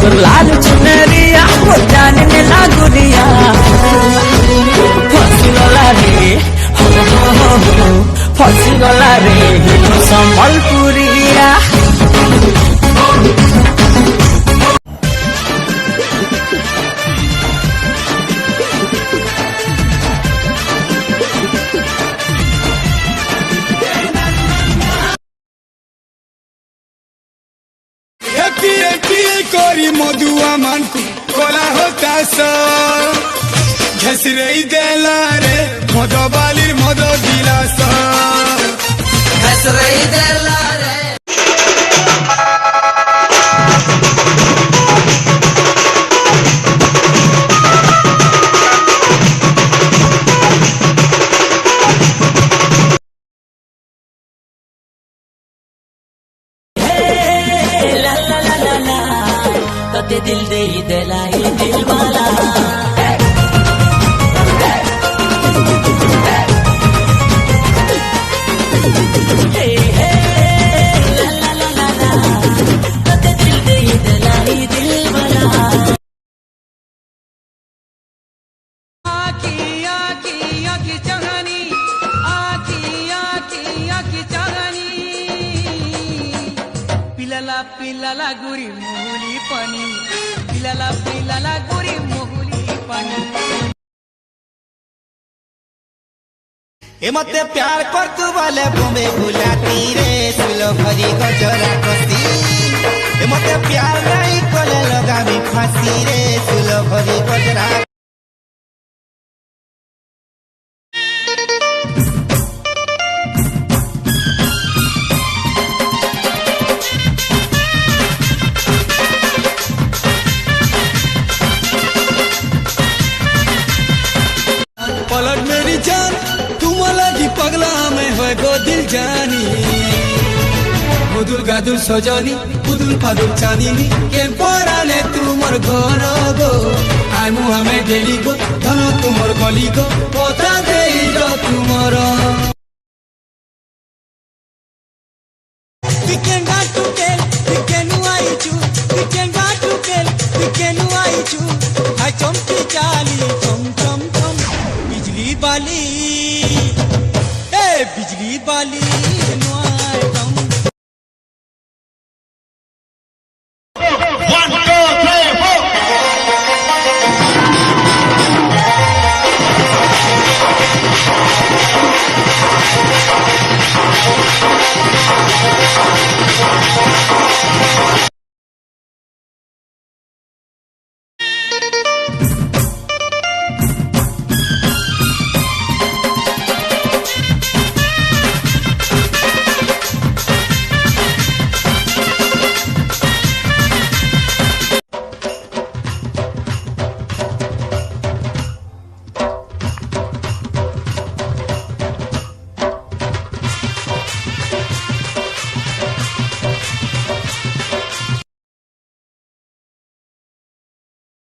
तोर लाल चुनरिया वो जान में लागुरिया फसी गला रे फसी गला रे संबलपुरिया कोरी मधुआ मानकु कोला होता सा घसरे देला रे मधो बालिर मधो गिलासा घसरे देला रे ते दिल दे दिलाई दिल वाला हे हे ला ला ला ला ते दिल दे दिलाई दिल वाला आकी आकी आकी चाहनी आकी आकी आकी चाहनी पिलाला पिलाला गुरी मोहली पानी पिलाला पिलाला गुरी मोहली पानी ए मते प्यार कर तू वाले घूमे भुलाती रे सुलो भरी गजरा कसी ए मते प्यार नहीं कोले लगामी फांसी रे सुलो भरी गजरा पलट मेरी जान तुम लगी पगला में है गो दिल जानी मुदुल गादुल सजनी मुदुल फादुल चांदनी के पराले तुमर घर गो आमु हमें डेली गो धन तुमर गली गो पता दे जो तुमर we can go to tell we can why you we can go to tell we can why you I chomki chali chom chom chom बिजली बाली ए बिजली बाली नुआए कम